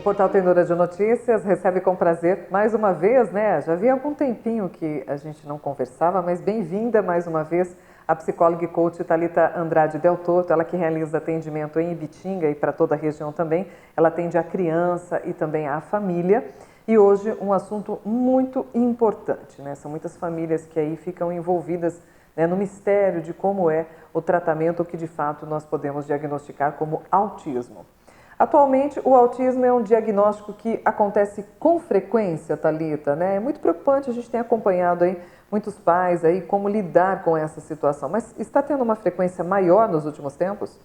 Portal Tenora de Notícias recebe com prazer mais uma vez, né? Já havia algum tempinho que a gente não conversava, mas bem-vinda mais uma vez a psicóloga e coach Thalita Andrade Del Torto, ela que realiza atendimento em Ibitinga e para toda a região também. Ela atende a criança e também a família. E hoje um assunto muito importante, né? São muitas famílias que aí ficam envolvidas, né, no mistério de como é o tratamento que de fato nós podemos diagnosticar como autismo. Atualmente, o autismo é um diagnóstico que acontece com frequência, Thalita, né? É muito preocupante, a gente tem acompanhado aí muitos pais aí como lidar com essa situação, mas está tendo uma frequência maior nos últimos tempos?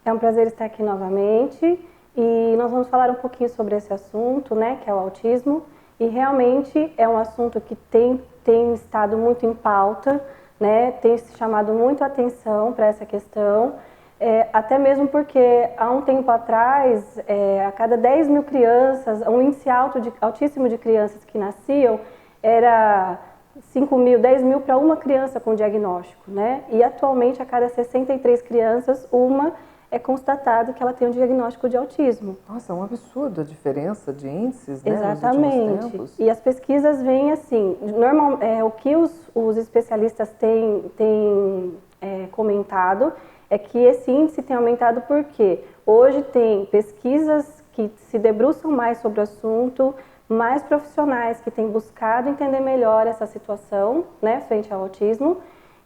É um prazer estar aqui novamente e nós vamos falar um pouquinho sobre esse assunto, né, que é o autismo, e realmente é um assunto que tem estado muito em pauta, né, tem chamado muito a atenção para essa questão. Até mesmo porque há um tempo atrás, a cada 10 mil crianças, um índice altíssimo de crianças que nasciam era 5 mil, 10 mil para uma criança com diagnóstico, né? E atualmente a cada 63 crianças, uma é constatado que ela tem um diagnóstico de autismo. Nossa, é um absurdo a diferença de índices, né, nos últimos tempos. E as pesquisas vêm assim, o que os especialistas têm comentado é que esse índice tem aumentado porque hoje tem pesquisas que se debruçam mais sobre o assunto, mais profissionais que têm buscado entender melhor essa situação, né, frente ao autismo,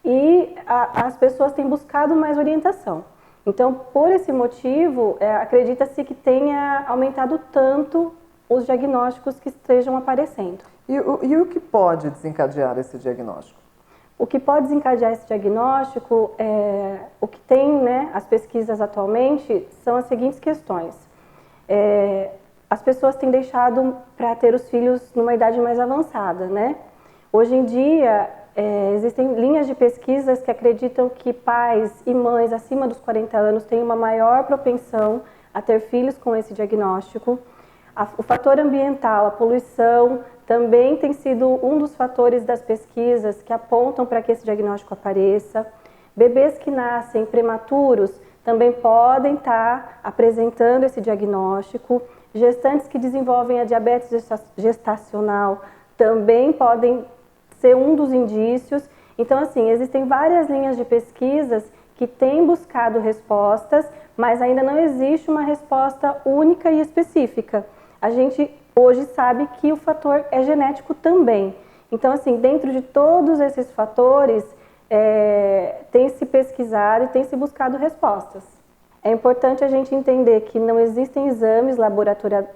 e as pessoas têm buscado mais orientação. Então, por esse motivo, acredita-se que tenha aumentado tanto os diagnósticos que estejam aparecendo. E o que pode desencadear esse diagnóstico? O que pode desencadear esse diagnóstico, o que tem, né, as pesquisas atualmente, são as seguintes questões. As pessoas têm deixado para ter os filhos numa idade mais avançada, né? Hoje em dia, existem linhas de pesquisas que acreditam que pais e mães acima dos 40 anos têm uma maior propensão a ter filhos com esse diagnóstico. O fator ambiental, a poluição, também tem sido um dos fatores das pesquisas que apontam para que esse diagnóstico apareça. Bebês que nascem prematuros também podem estar apresentando esse diagnóstico. Gestantes que desenvolvem a diabetes gestacional também podem ser um dos indícios. Então, assim, existem várias linhas de pesquisas que têm buscado respostas, mas ainda não existe uma resposta única e específica. A gente hoje sabe que o fator é genético também. Então, assim, dentro de todos esses fatores, tem se pesquisado e tem se buscado respostas. É importante a gente entender que não existem exames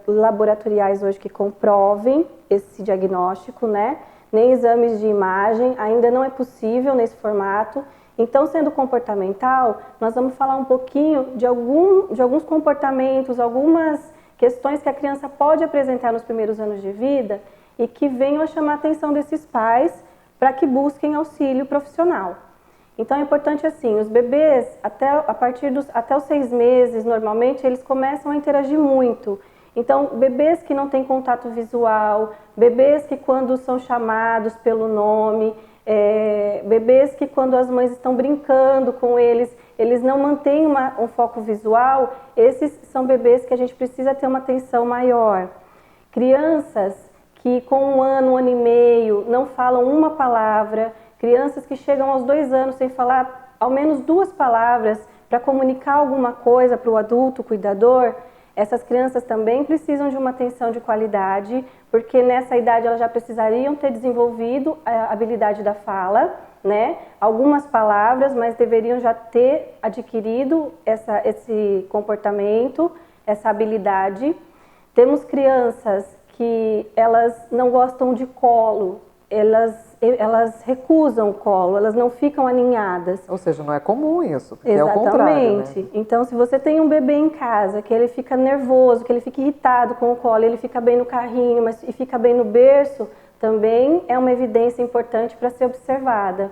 laboratoriais hoje que comprovem esse diagnóstico, né? Nem exames de imagem, ainda não é possível nesse formato. Então, sendo comportamental, nós vamos falar um pouquinho de alguns comportamentos, algumas questões que a criança pode apresentar nos primeiros anos de vida e que venham a chamar a atenção desses pais para que busquem auxílio profissional. Então é importante assim, os bebês até os 6 meses, normalmente, eles começam a interagir muito. Então, bebês que não têm contato visual, bebês que quando são chamados pelo nome, bebês que quando as mães estão brincando com eles não mantêm um foco visual, esses são bebês que a gente precisa ter uma atenção maior. Crianças que com 1 ano, 1 ano e meio não falam uma palavra, crianças que chegam aos 2 anos sem falar ao menos 2 palavras para comunicar alguma coisa para o adulto, cuidador, essas crianças também precisam de uma atenção de qualidade, porque nessa idade elas já precisariam ter desenvolvido a habilidade da fala, né? Algumas palavras, mas deveriam já ter adquirido esse comportamento, essa habilidade. Temos crianças que elas não gostam de colo, elas recusam o colo, elas não ficam aninhadas. Ou seja, não é comum isso, porque Exatamente. É o contrário, né? Então, se você tem um bebê em casa, que ele fica nervoso, que ele fica irritado com o colo, ele fica bem no carrinho, e fica bem no berço, também é uma evidência importante para ser observada.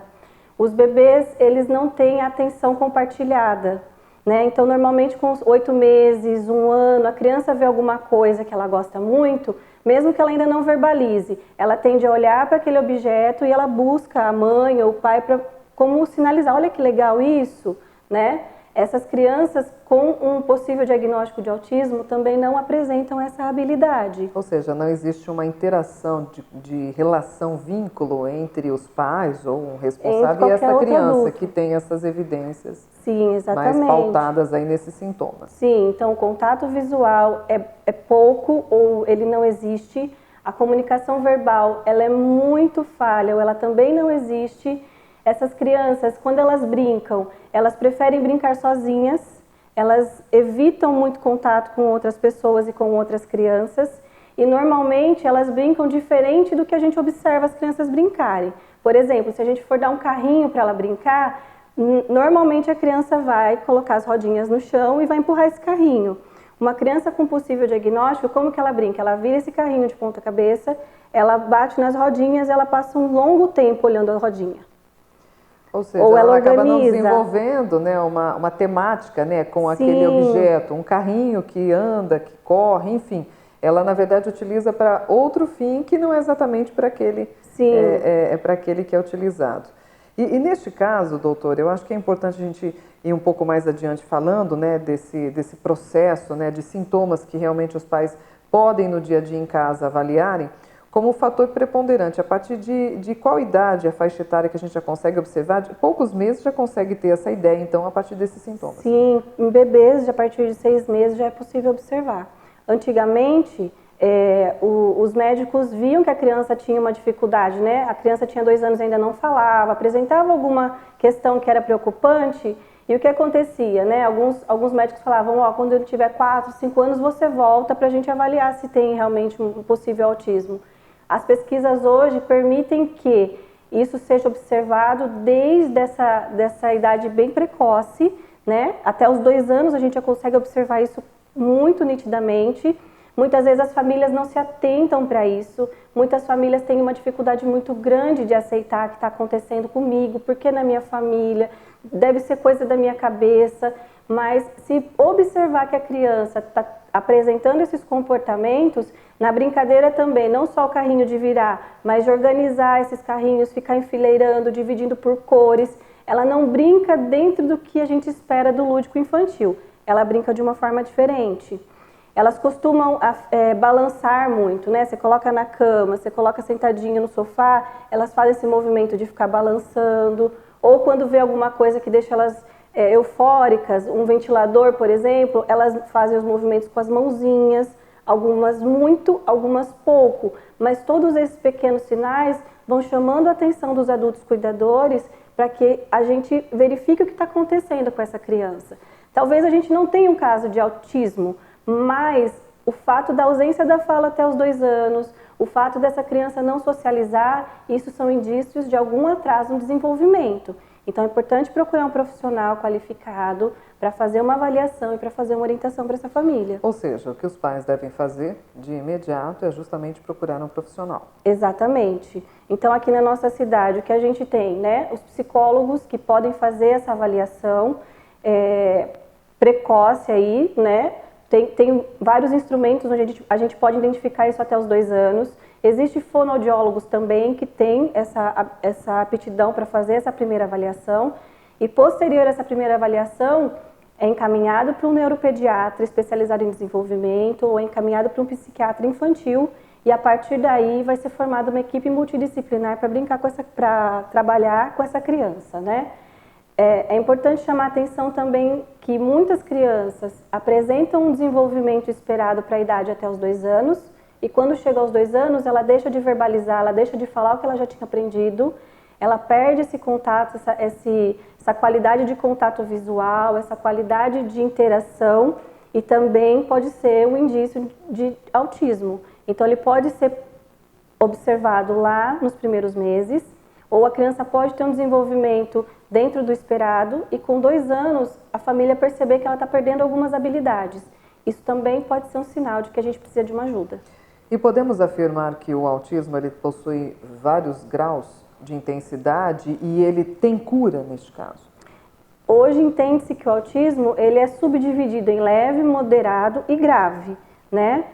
Os bebês, eles não têm atenção compartilhada, né? Então, normalmente com os 8 meses, 1 ano, a criança vê alguma coisa que ela gosta muito, mesmo que ela ainda não verbalize, ela tende a olhar para aquele objeto e ela busca a mãe ou o pai para como sinalizar, olha que legal isso, né? Essas crianças com um possível diagnóstico de autismo também não apresentam essa habilidade. Ou seja, não existe uma interação de relação, vínculo entre os pais ou um responsável e essa criança que tem essas evidências. Sim, exatamente. Mais pautadas aí nesses sintomas. Sim, então o contato visual é pouco ou ele não existe. A comunicação verbal, ela é muito falha ou ela também não existe. Essas crianças, quando elas brincam, elas preferem brincar sozinhas, elas evitam muito contato com outras pessoas e com outras crianças e normalmente elas brincam diferente do que a gente observa as crianças brincarem. Por exemplo, se a gente for dar um carrinho para ela brincar, normalmente a criança vai colocar as rodinhas no chão e vai empurrar esse carrinho. Uma criança com possível diagnóstico, como que ela brinca? Ela vira esse carrinho de ponta cabeça, ela bate nas rodinhas, ela passa um longo tempo olhando a rodinha. Ou seja, ela acaba não desenvolvendo, né, uma temática, né, com aquele objeto, um carrinho que anda, que corre, enfim. Ela, na verdade, utiliza para outro fim que não é exatamente para aquele, para aquele que é utilizado. E neste caso, doutor, eu acho que é importante a gente ir um pouco mais adiante falando, né, desse processo, né, de sintomas que realmente os pais podem no dia a dia em casa avaliarem, como um fator preponderante. A partir de qual idade, a faixa etária que a gente já consegue observar? De poucos meses já consegue ter essa ideia, então, a partir desses sintomas. Sim, em bebês, a partir de 6 meses já é possível observar. Antigamente, os médicos viam que a criança tinha uma dificuldade, né? A criança tinha 2 anos e ainda não falava, apresentava alguma questão que era preocupante. E o que acontecia, né? Alguns médicos falavam, ó, quando ele tiver 4, 5 anos, você volta para a gente avaliar se tem realmente um possível autismo. As pesquisas hoje permitem que isso seja observado desde essa idade bem precoce, né? Até os 2 anos a gente já consegue observar isso muito nitidamente. Muitas vezes as famílias não se atentam para isso, muitas famílias têm uma dificuldade muito grande de aceitar o que está acontecendo comigo, porque na minha família, deve ser coisa da minha cabeça, mas se observar que a criança está apresentando esses comportamentos, na brincadeira também, não só o carrinho de virar, mas de organizar esses carrinhos, ficar enfileirando, dividindo por cores, ela não brinca dentro do que a gente espera do lúdico infantil, ela brinca de uma forma diferente. Elas costumam balançar muito, né? Você coloca na cama, você coloca sentadinha no sofá, elas fazem esse movimento de ficar balançando, ou quando vê alguma coisa que deixa elas eufóricas, um ventilador, por exemplo, elas fazem os movimentos com as mãozinhas, algumas muito, algumas pouco, mas todos esses pequenos sinais vão chamando a atenção dos adultos cuidadores para que a gente verifique o que está acontecendo com essa criança. Talvez a gente não tenha um caso de autismo, mas o fato da ausência da fala até os 2 anos, o fato dessa criança não socializar, isso são indícios de algum atraso no desenvolvimento. Então é importante procurar um profissional qualificado para fazer uma avaliação e para fazer uma orientação para essa família. Ou seja, o que os pais devem fazer de imediato é justamente procurar um profissional. Exatamente. Então aqui na nossa cidade o que a gente tem, né? Os psicólogos que podem fazer essa avaliação precoce aí, né? Tem vários instrumentos onde a gente pode identificar isso até os 2 anos. Existem fonoaudiólogos também que têm essa aptidão para fazer essa primeira avaliação. E posterior a essa primeira avaliação, é encaminhado para um neuropediatra especializado em desenvolvimento ou é encaminhado para um psiquiatra infantil. E a partir daí vai ser formada uma equipe multidisciplinar para trabalhar com essa criança, né? É importante chamar a atenção também que muitas crianças apresentam um desenvolvimento esperado para a idade até os 2 anos e quando chega aos 2 anos ela deixa de verbalizar, ela deixa de falar o que ela já tinha aprendido, ela perde esse contato, essa qualidade de contato visual, essa qualidade de interação e também pode ser um indício de autismo. Então ele pode ser observado lá nos primeiros meses, ou a criança pode ter um desenvolvimento dentro do esperado e com 2 anos a família perceber que ela está perdendo algumas habilidades. Isso também pode ser um sinal de que a gente precisa de uma ajuda. E podemos afirmar que o autismo ele possui vários graus de intensidade e ele tem cura neste caso? Hoje entende-se que o autismo ele é subdividido em leve, moderado e grave, né?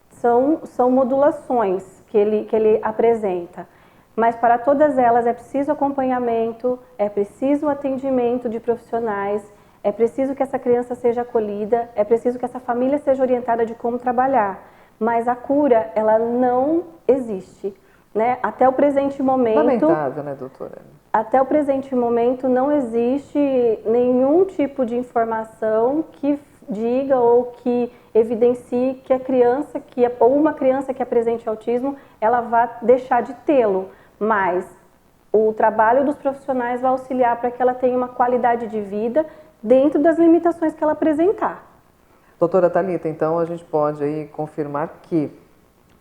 São modulações que ele apresenta. Mas para todas elas é preciso acompanhamento, é preciso atendimento de profissionais, é preciso que essa criança seja acolhida, é preciso que essa família seja orientada de como trabalhar, mas a cura, ela não existe, né? Até o presente momento... Lamentável, né, doutora? Até o presente momento não existe nenhum tipo de informação que diga ou que evidencie que a criança, ou uma criança que apresente autismo, ela vai deixar de tê-lo, mas o trabalho dos profissionais vai auxiliar para que ela tenha uma qualidade de vida dentro das limitações que ela apresentar. Doutora Thalita, então a gente pode aí confirmar que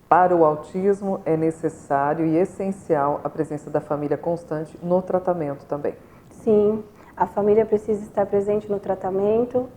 para o autismo é necessário e essencial a presença da família constante no tratamento também. Sim, a família precisa estar presente no tratamento,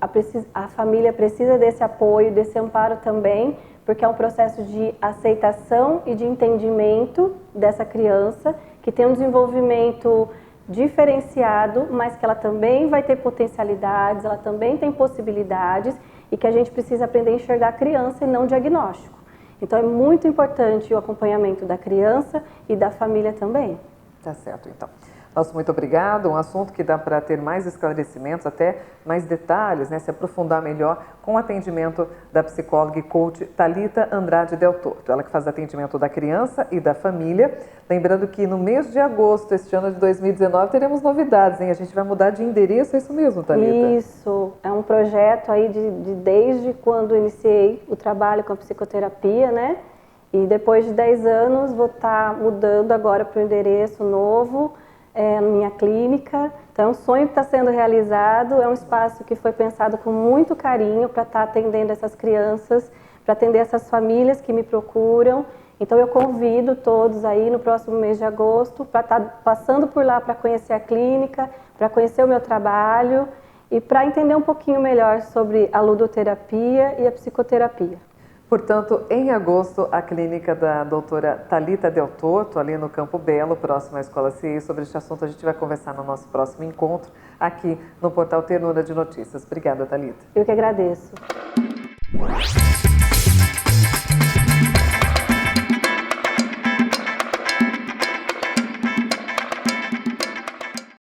a família precisa desse apoio, desse amparo também, porque é um processo de aceitação e de entendimento dessa criança, que tem um desenvolvimento diferenciado, mas que ela também vai ter potencialidades, ela também tem possibilidades e que a gente precisa aprender a enxergar a criança e não o diagnóstico. Então é muito importante o acompanhamento da criança e da família também. Tá certo, então. Nosso muito obrigado. Um assunto que dá para ter mais esclarecimentos, até mais detalhes, né? Se aprofundar melhor com o atendimento da psicóloga e coach Thalita Andrade Del Torto. Ela que faz atendimento da criança e da família. Lembrando que no mês de agosto, este ano de 2019, teremos novidades, hein? A gente vai mudar de endereço, é isso mesmo, Thalita? Isso, é um projeto aí desde quando iniciei o trabalho com a psicoterapia, né? E depois de 10 anos vou estar mudando agora para o endereço novo, na minha clínica. Então é um sonho que está sendo realizado, é um espaço que foi pensado com muito carinho para estar atendendo essas crianças, para atender essas famílias que me procuram. Então eu convido todos aí no próximo mês de agosto para estar passando por lá para conhecer a clínica, para conhecer o meu trabalho e para entender um pouquinho melhor sobre a ludoterapia e a psicoterapia. Portanto, em agosto, a clínica da doutora Thalita Del Torto, ali no Campo Belo, próximo à Escola CIE. Sobre este assunto a gente vai conversar no nosso próximo encontro, aqui no portal Ternura de Notícias. Obrigada, Thalita. Eu que agradeço.